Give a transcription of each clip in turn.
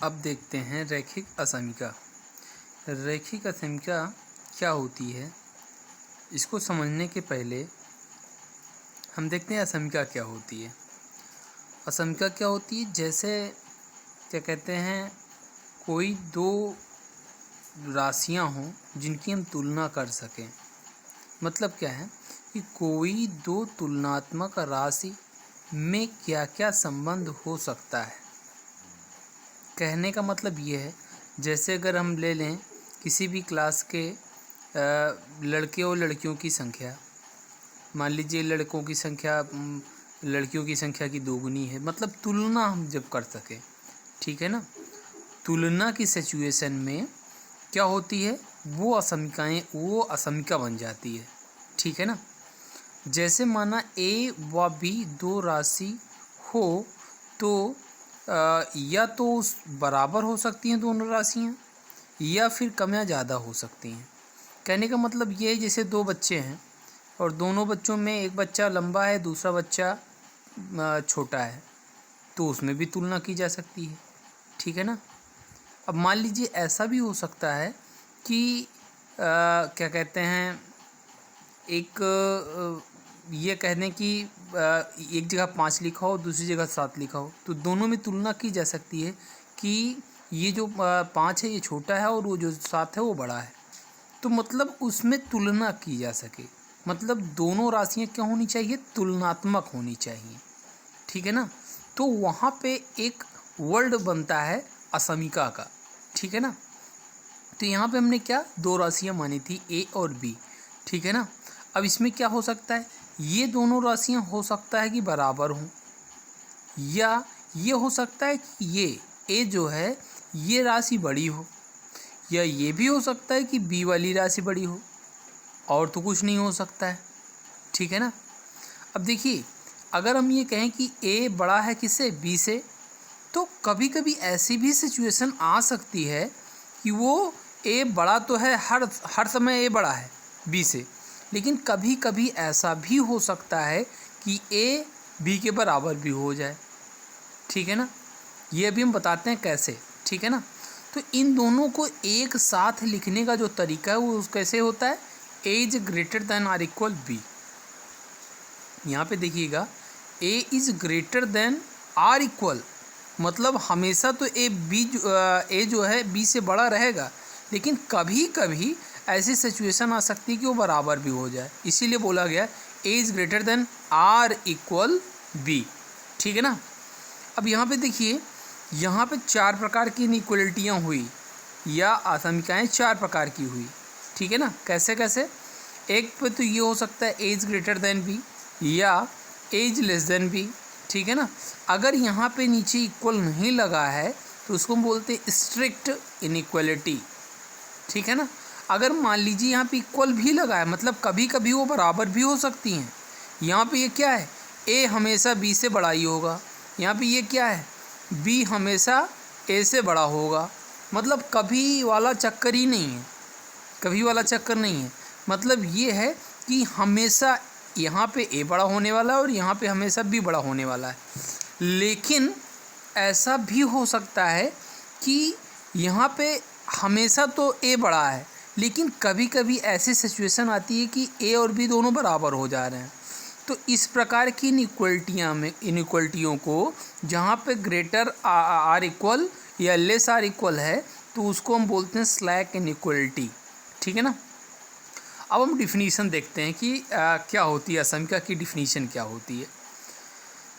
अब देखते हैं रैखिक असमीका। रैखिक असमीका क्या होती है, इसको समझने के पहले हम देखते हैं असमीका क्या होती है। असमीका क्या होती है, जैसे क्या कहते हैं, कोई दो राशियां हों जिनकी हम तुलना कर सकें। मतलब क्या है कि कोई दो तुलनात्मक राशि में क्या क्या संबंध हो सकता है। कहने का मतलब ये है, जैसे अगर हम ले लें किसी भी क्लास के लड़के और लड़कियों की संख्या, मान लीजिए लड़कों की संख्या लड़कियों की संख्या की दोगुनी है, मतलब तुलना हम जब कर सकें, ठीक है ना। तुलना की सिचुएशन में क्या होती है, वो असमीका बन जाती है, ठीक है ना। जैसे माना ए व बी दो राशि हो तो या तो उस बराबर हो सकती हैं दोनों राशियाँ, या फिर कम या ज़्यादा हो सकती हैं। कहने का मतलब ये है, जैसे दो बच्चे हैं और दोनों बच्चों में एक बच्चा लंबा है, दूसरा बच्चा छोटा है, तो उसमें भी तुलना की जा सकती है, ठीक है ना। अब मान लीजिए ऐसा भी हो सकता है कि क्या कहते हैं, एक ये कह दें कि एक जगह 5 लिखा हो, दूसरी जगह 7 लिखा हो, तो दोनों में तुलना की जा सकती है कि ये जो 5 है ये छोटा है और वो जो 7 है वो बड़ा है। तो मतलब उसमें तुलना की जा सके, मतलब दोनों राशियाँ क्या होनी चाहिए, तुलनात्मक होनी चाहिए, ठीक है ना। तो वहाँ पे एक वर्ड बनता है असमीका का, ठीक है ना। तो यहाँ पे हमने क्या दो राशियाँ मानी थी, ए और बी, ठीक है ना। अब इसमें क्या हो सकता है, ये दोनों राशियाँ हो सकता है कि बराबर हों, या ये हो सकता है कि ये ए जो है ये राशि बड़ी हो, या ये भी हो सकता है कि बी वाली राशि बड़ी हो, और तो कुछ नहीं हो सकता है, ठीक है ना। अब देखिए, अगर हम ये कहें कि ए बड़ा है किससे, बी से, तो कभी कभी ऐसी भी सिचुएशन आ सकती है कि वो ए बड़ा तो है, हर समय ए बड़ा है बी से, लेकिन कभी कभी ऐसा भी हो सकता है कि ए बी के बराबर भी हो जाए, ठीक है ना। ये भी हम बताते हैं कैसे, ठीक है ना। तो इन दोनों को एक साथ लिखने का जो तरीका है वो कैसे होता है, A is greater than or equal B. यहाँ पे देखिएगा, A is greater than or equal, मतलब हमेशा तो ए जो है बी से बड़ा रहेगा, लेकिन कभी कभी ऐसी सिचुएशन आ सकती है कि वो बराबर भी हो जाए, इसीलिए बोला गया A is greater than or equal B, ठीक है ना। अब यहाँ पे देखिए, यहाँ पे 4 प्रकार की इनइक्वलिटियाँ हुई, या असमीकाएँ 4 प्रकार की हुई, ठीक है ना। कैसे कैसे, एक पे तो ये हो सकता है A is greater than B, या A is less than B, ठीक है ना। अगर यहाँ पे नीचे इक्वल नहीं लगा है तो उसको हम बोलते हैं स्ट्रिक्ट इनइक्वलिटी, ठीक है ना। अगर मान लीजिए यहाँ पे इक्वल भी लगा है, मतलब कभी कभी वो बराबर भी हो सकती हैं। यहाँ पे ये क्या है, ए हमेशा बी से बड़ा ही होगा, यहाँ पे ये क्या है, बी हमेशा ए से बड़ा होगा, मतलब कभी वाला चक्कर ही नहीं है, कभी वाला चक्कर नहीं है। मतलब ये है कि हमेशा यहाँ पे ए बड़ा होने वाला है और यहाँ पे हमेशा बी बड़ा होने वाला है। लेकिन ऐसा भी हो सकता है कि यहाँ पे हमेशा तो ए बड़ा है, लेकिन कभी कभी ऐसी सिचुएशन आती है कि ए और बी दोनों बराबर हो जा रहे हैं। तो इस प्रकार की इनइक्वलिटियों को, जहाँ पे ग्रेटर आर इक्वल या लेस आर इक्वल है, तो उसको हम बोलते हैं स्लैक इनइक्वलिटी, ठीक है ना। अब हम डिफिनीशन देखते हैं कि क्या होती है, असमीका की डिफिनीशन क्या होती है।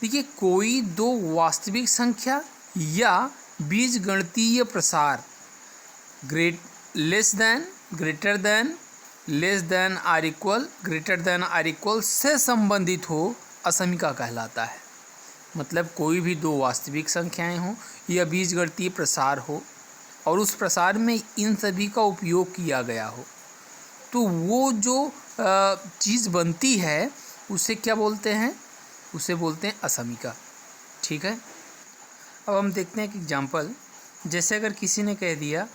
देखिए, कोई दो वास्तविक संख्या या बीजगणितीय प्रसार less than, greater than, less than or equal, greater than or equal से संबंधित हो, असमीका कहलाता है। मतलब कोई भी दो वास्तविक संख्याएं हों या बीजगणितीय प्रसार हो और उस प्रसार में इन सभी का उपयोग किया गया हो, तो वो जो चीज़ बनती है उसे क्या बोलते हैं, उसे बोलते हैं असमीका, ठीक है। अब हम देखते हैं एक एग्जांपल। जैसे अगर किसी ने कह दिया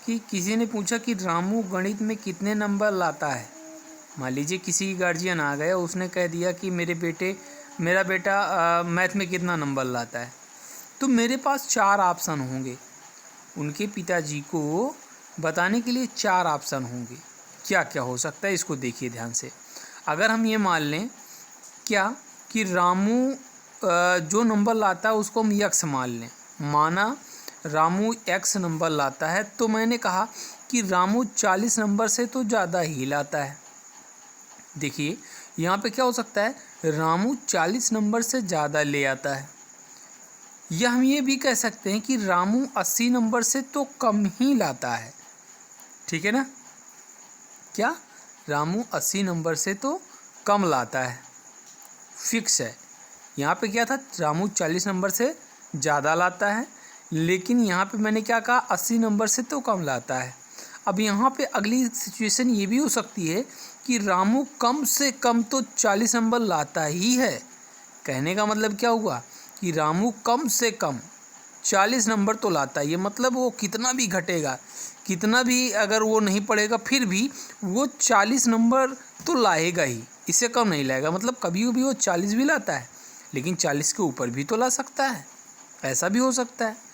कि किसी ने पूछा कि रामू गणित में कितने नंबर लाता है। मान लीजिए किसी गार्जियन आ गया, उसने कह दिया कि मेरा बेटा मैथ में कितना नंबर लाता है। तो मेरे पास 4 ऑप्शन होंगे। उनके पिताजी को बताने के लिए 4 ऑप्शन होंगे। क्या क्या हो सकता है इसको देखिए ध्यान से। अगर हम ये मान लें क्या कि रामू जो नंबर लाता है उसको हम यक्स मान लें, माना रामू एक्स नंबर लाता है, तो मैंने कहा कि रामू 40 नंबर से तो ज़्यादा ही लाता है। देखिए यहाँ पे क्या हो सकता है, रामू 40 नंबर से ज़्यादा ले आता है, या हम ये भी कह सकते हैं कि रामू 80 नंबर से तो कम ही लाता है। ठीक है ना, क्या रामू 80 नंबर से तो कम लाता है, फिक्स है। यहाँ पे क्या था, रामू 40 नंबर से ज़्यादा लाता है, लेकिन यहाँ पे मैंने क्या कहा, 80 नंबर से तो कम लाता है। अब यहाँ पे अगली सिचुएशन ये भी हो सकती है कि रामू कम से कम तो 40 नंबर लाता ही है। कहने का मतलब क्या हुआ कि रामू कम से कम 40 नंबर तो लाता है। ये मतलब वो कितना भी घटेगा, कितना भी अगर वो नहीं पढ़ेगा, फिर भी वो 40 नंबर तो लाएगा ही, इससे कम नहीं लाएगा। मतलब कभी भी वो 40 भी लाता है, लेकिन 40 के ऊपर भी तो ला सकता है, ऐसा भी हो सकता है।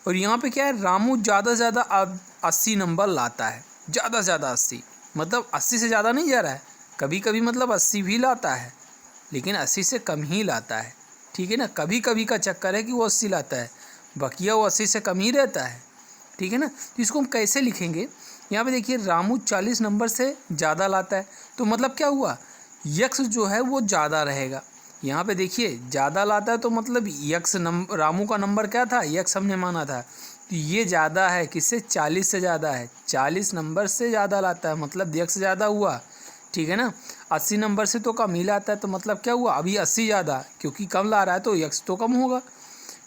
और यहाँ पे क्या है, रामू ज़्यादा से ज़्यादा 80 नंबर लाता है, ज़्यादा से ज़्यादा 80, मतलब 80 से ज़्यादा नहीं जा रहा है, कभी कभी मतलब 80 भी लाता है, लेकिन 80 से कम ही लाता है। ठीक है ना, कभी कभी का चक्कर है कि वो 80 लाता है, बकिया वो 80 से कम ही रहता है। ठीक है ना, तो इसको हम कैसे लिखेंगे, यहाँ पे देखिए रामू 40 नंबर से ज़्यादा लाता है, तो मतलब क्या हुआ, यक्स जो है वो ज़्यादा रहेगा। यहाँ पे देखिए ज़्यादा लाता है तो मतलब यक्स नंबर, रामू का नंबर क्या था, यक्स हमने माना था, तो ये ज़्यादा है किससे, 40 से ज़्यादा है, 40 नंबर से ज़्यादा लाता है, मतलब यक्स ज़्यादा हुआ। ठीक है ना, 80 नंबर से तो कम ही लाता है, तो मतलब क्या हुआ, अभी 80 ज़्यादा, क्योंकि कम ला रहा है तो यक्स तो कम होगा।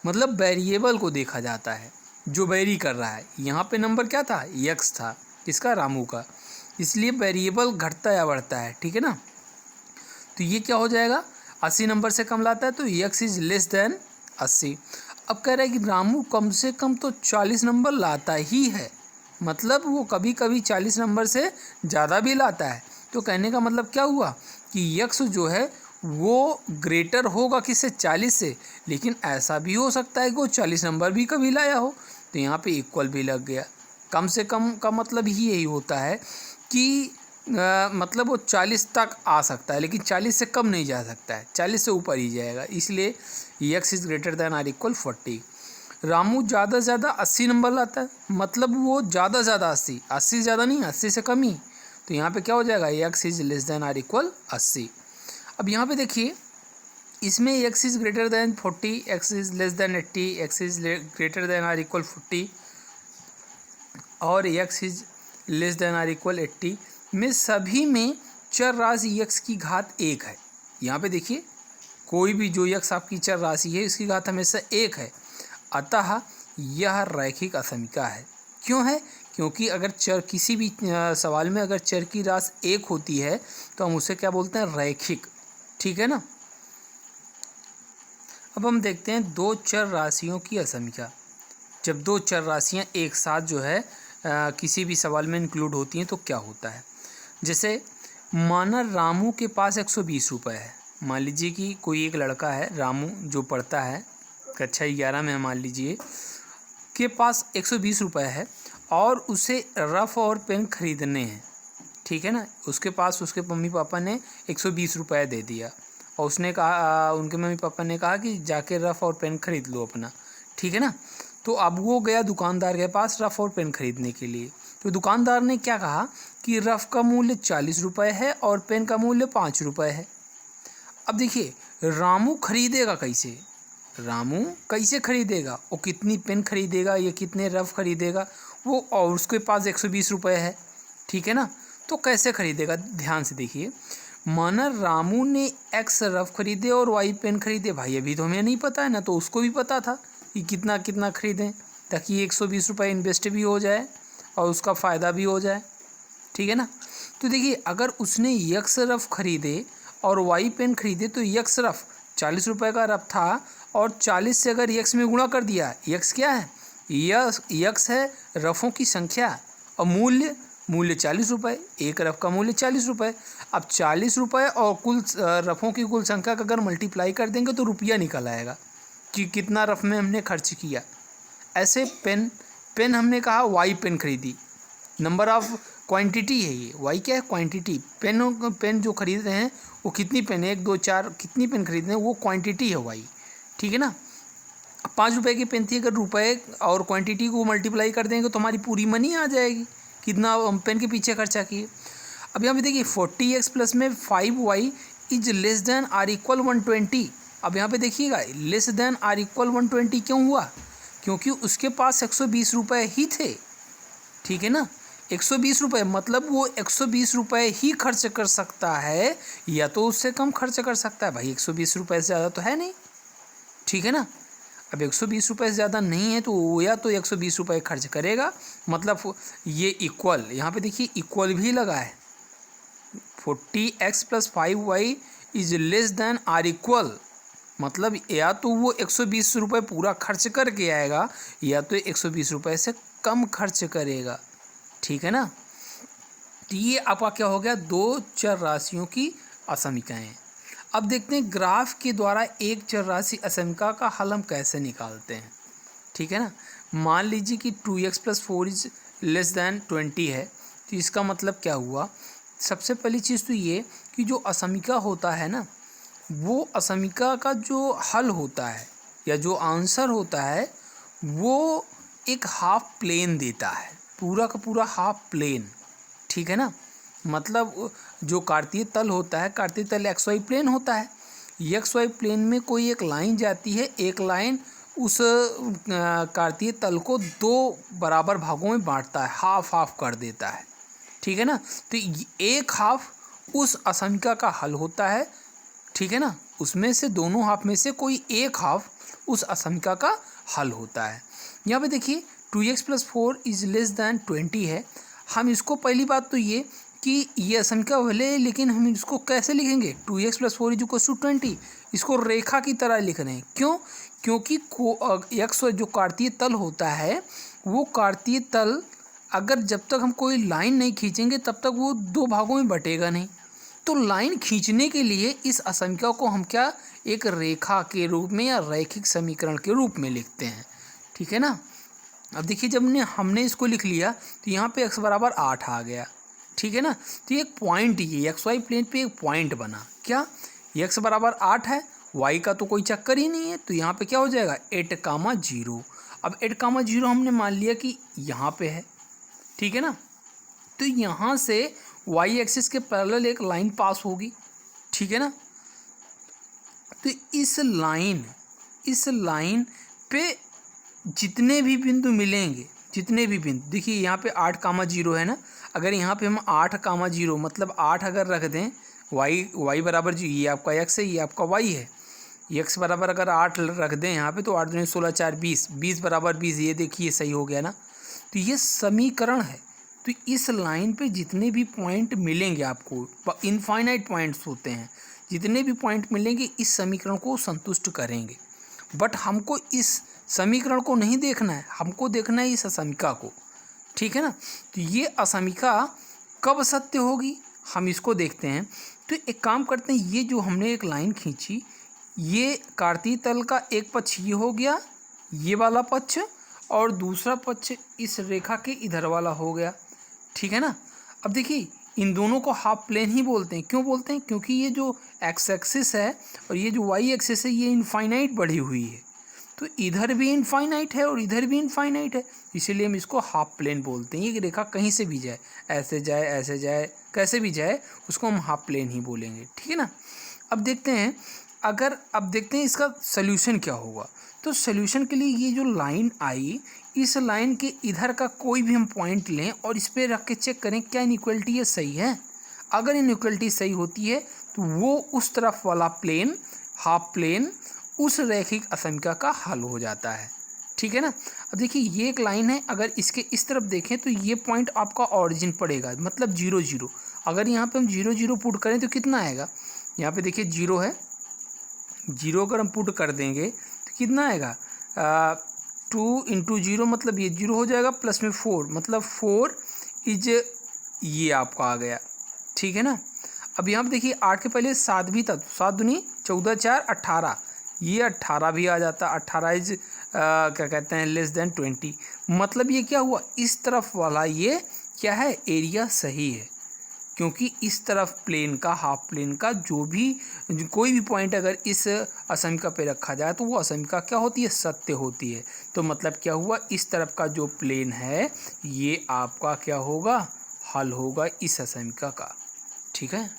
मतलब वेरिएबल को देखा जाता है जो वेरी कर रहा है। यहाँ पे नंबर क्या था, यक्स था, किसका, रामू का, इसलिए वेरिएबल घटता या बढ़ता है। ठीक है ना, तो ये क्या हो जाएगा, 80 नंबर से कम लाता है तो यक्स इज लेस देन 80। अब कह रहा है कि रामू कम से कम तो 40 नंबर लाता ही है, मतलब वो कभी कभी 40 नंबर से ज़्यादा भी लाता है। तो कहने का मतलब क्या हुआ कि यक्स जो है वो ग्रेटर होगा किससे, 40 से, लेकिन ऐसा भी हो सकता है कि वो 40 नंबर भी कभी लाया हो, तो यहाँ पे इक्वल भी लग गया। कम से कम का मतलब ही यही होता है कि मतलब वो 40 तक आ सकता है, लेकिन 40 से कम नहीं जा सकता है, 40 से ऊपर ही जाएगा, इसलिए x is greater than or equal 40। Ramu ज़्यादा से ज़्यादा 80 नंबर लाता है, मतलब वो ज़्यादा से ज़्यादा 80, 80 से ज़्यादा नहीं, 80 से कम ही, तो यहाँ पे क्या हो जाएगा, x is less than or equal 80। अब यहाँ पे देखिए इसमें x is greater than 40, x is less than 80, x is greater than or equal 40 और x is less than or equal 80 में सभी में चर राशि एक्स की घात 1 है। यहाँ पे देखिए कोई भी जो एक्स आपकी चर राशि है इसकी घात हमेशा 1 है, अतः यह रैखिक असमिका है। क्यों है, क्योंकि अगर चर किसी भी सवाल में अगर चर की राशि 1 होती है तो हम उसे क्या बोलते हैं, रैखिक। ठीक है ना, अब हम देखते हैं दो चर राशियों की असमिका। जब दो चर राशियां एक साथ जो है किसी भी सवाल में इंक्लूड होती हैं तो क्या होता है। जैसे माना रामू के पास 120 रुपये है। मान लीजिए कि कोई एक लड़का है, रामू जो पढ़ता है कक्षा 11 में, मान लीजिए के पास 120 रुपये है और उसे रफ़ और पेन खरीदने हैं। ठीक है ना, उसके पास उसके मम्मी पापा ने 120 रुपये दे दिया और उसने कहा, उनके मम्मी पापा ने कहा कि जाके रफ़ और पेन खरीद लो अपना। ठीक है ना, तो अब वो गया दुकानदार के पास रफ़ और पेन खरीदने के लिए। तो दुकानदार ने क्या कहा कि रफ़ का मूल्य 40 रुपये है और पेन का मूल्य 5 रुपये है। अब देखिए रामू खरीदेगा कैसे, रामू कैसे खरीदेगा, वो कितनी पेन खरीदेगा या कितने रफ़ खरीदेगा, वो और उसके पास 120 रुपये है। ठीक है ना, तो कैसे खरीदेगा, ध्यान से देखिए। माना रामू ने एक्स रफ़ खरीदे और वाई पेन खरीदे, भाई अभी तो हमें नहीं पता है ना, तो उसको भी पता था कि कितना कितना खरीदें, ताकि 120 रुपये इन्वेस्ट भी हो जाए और उसका फ़ायदा भी हो जाए। ठीक है ना, तो देखिए अगर उसने एक्स रफ़ खरीदे और वाई पेन खरीदे तो एक्स रफ़ 40 रुपये का रफ़ था और 40 से अगर एक्स में गुणा कर दिया, एक्स क्या है, एक्स है रफ़ों की संख्या और मूल्य 40 रुपये, एक रफ़ का मूल्य 40 रुपये। अब 40 रुपये और कुल रफ़ों की कुल संख्या का अगर मल्टीप्लाई कर देंगे तो रुपया निकल आएगा कि कितना रफ़ में हमने खर्च किया। ऐसे पेन पेन हमने कहा वाई पेन खरीदी, नंबर ऑफ क्वांटिटी है ये, वाई क्या है क्वांटिटी, पेन जो खरीद रहे हैं वो कितनी पेन है, 1 2 4 कितनी पेन खरीद रहे हैं वो क्वांटिटी है वाई, ठीक है ना। 5 रुपये की पेन थी, अगर रुपये और क्वांटिटी को मल्टीप्लाई कर देंगे तो हमारी पूरी मनी आ जाएगी, कितना पेन के पीछे खर्चा किए। अब यहाँ पे देखिए 40x प्लस में 5y is less than or equal 120। अब यहाँ पे देखिएगा लेस देन आर इक्वल 120 क्यों हुआ, क्योंकि उसके पास 120 रुपये ही थे, ठीक है ना। 120 रुपये मतलब वो 120 रुपये ही खर्च कर सकता है, या तो उससे कम खर्च कर सकता है, भाई 120 रुपये से ज़्यादा तो है नहीं, ठीक है ना। अब 120 रुपये से ज़्यादा नहीं है तो वो या तो 120 रुपये खर्च करेगा, मतलब ये इक्वल, यहाँ पे देखिए इक्वल भी लगा है, 40x plus 5y is less than or equal, मतलब या तो वो 120 रुपये पूरा खर्च करके आएगा या तो 120 रुपये से कम खर्च करेगा, ठीक है ना। तो ये आपका क्या हो गया, दो चर राशियों की असमीकाएँ। अब देखते हैं ग्राफ के द्वारा एक चर राशि असमीका का हल हम कैसे निकालते हैं, ठीक है ना। मान लीजिए कि 2x plus 4 is less than 20 है, तो इसका मतलब क्या हुआ, सबसे पहली चीज़ तो ये कि जो असमीका होता है ना, वो असमीका का जो हल होता है या जो आंसर होता है वो एक हाफ प्लेन देता है, पूरा का पूरा हाफ प्लेन, ठीक है ना। मतलब जो कार्तीय तल होता है, कार्तीय तल एक्स वाई प्लेन होता है, एक्स वाई प्लेन में कोई एक लाइन जाती है, एक लाइन उस कार्तीय तल को दो बराबर भागों में बांटता है, हाफ हाफ कर देता है, ठीक है ना। तो एक हाफ उस असमीका का हल होता है, ठीक है ना, उसमें से दोनों हाफ में से कोई एक हाफ उस असमीका का हल होता है। यहाँ पे देखिए 2x plus 4 is less than 20 है, हम इसको पहली बात तो ये कि ये असमीका भले, लेकिन हम इसको कैसे लिखेंगे, 2x plus 4 is equal to 20, इसको रेखा की तरह लिख रहे हैं, क्यों, क्योंकि एक्स जो कार्तीय तल होता है वो कार्तीय तल अगर जब तक हम कोई लाइन नहीं खींचेंगे तब तक वो दो भागों में बटेगा नहीं, तो लाइन खींचने के लिए इस असमीका को हम क्या एक रेखा के रूप में या रैखिक समीकरण के रूप में लिखते हैं, ठीक है ना। अब देखिए जब हमने इसको लिख लिया तो यहाँ पे x बराबर 8 आ गया, ठीक है ना। तो ये एक पॉइंट, ये एक्स वाई प्लेन पे एक पॉइंट बना, क्या x बराबर 8 है, y का तो कोई चक्कर ही नहीं है, तो यहाँ पे क्या हो जाएगा 8,0। अब 8,0 हमने मान लिया कि यहाँ पे है, ठीक है ना। तो यहाँ से वाई एक्सिस के पैरेलल एक लाइन पास होगी, ठीक है ना। तो इस लाइन पे जितने भी बिंदु मिलेंगे, जितने भी बिंदु, देखिए यहाँ पे 8,0 है ना, अगर यहाँ पे हम 8,0 मतलब 8 अगर रख दें, y बराबर जी, ये आपका x है, ये आपका y है, x बराबर अगर 8 रख दें यहाँ पे तो 8 दूनी 16 4 20, 20 बराबर 20, ये देखिए सही हो गया ना। तो ये समीकरण है। तो इस लाइन पे जितने भी पॉइंट मिलेंगे आपको, इनफाइनाइट पॉइंट्स होते हैं, जितने भी पॉइंट मिलेंगे इस समीकरण को संतुष्ट करेंगे, बट हमको इस समीकरण को नहीं देखना है, हमको देखना है इस असमीका को, ठीक है ना। तो ये असमीका कब सत्य होगी हम इसको देखते हैं। तो एक काम करते हैं, ये जो हमने एक लाइन खींची, ये कार्तीय तल का एक पक्ष ये हो गया, ये वाला पक्ष, और दूसरा पक्ष इस रेखा के इधर वाला हो गया, ठीक है ना। अब देखिए इन दोनों को हाफ प्लेन ही बोलते हैं, क्यों बोलते हैं, क्योंकि ये जो एक्स एक्सिस है और ये जो वाई एक्सिस है ये इनफाइनाइट बढ़ी हुई है, तो इधर भी इनफाइनाइट है और इधर भी इनफाइनाइट है, इसीलिए हम इसको हाफ प्लेन बोलते हैं। ये रेखा कहीं से भी जाए, ऐसे जाए, कैसे भी जाए, उसको हम हाफ प्लेन ही बोलेंगे, ठीक है ना। अब देखते हैं इसका सोल्यूशन क्या होगा। तो सोल्यूशन के लिए ये जो लाइन आई, इस लाइन के इधर का कोई भी हम पॉइंट लें और इस पर रख के चेक करें क्या इनइक्वलिटी ये सही है। अगर इनइक्वलिटी सही होती है तो वो उस तरफ वाला प्लेन, हाफ प्लेन, उस रैखिक असमीका का हल हो जाता है, ठीक है ना। अब देखिए ये एक लाइन है, अगर इसके इस तरफ देखें तो ये पॉइंट आपका ऑरिजिन पड़ेगा, मतलब 0 0। अगर यहाँ पे हम 0 0 पुट करें तो कितना आएगा, यहाँ पे देखिए 0 है, 0 अगर हम पुट कर देंगे तो कितना आएगा, 2 × 0 मतलब ये 0 हो जाएगा, प्लस में 4 मतलब 4 इज ये आपका आ गया, ठीक है ना। अब यहाँ पे देखिए 8 के पहले 7 भी था, 7 दूनी 14 4 18, ये 18 भी आ जाता, 18 इज क्या कहते हैं <20। मतलब ये क्या हुआ, इस तरफ वाला ये क्या है, एरिया सही है, क्योंकि इस तरफ प्लेन का, हाफ प्लेन का कोई भी पॉइंट अगर इस असमिका पे रखा जाए तो वो असमिका क्या होती है, सत्य होती है। तो मतलब क्या हुआ, इस तरफ का जो प्लेन है ये आपका क्या होगा, हल होगा इस असमिका का। ठीक है।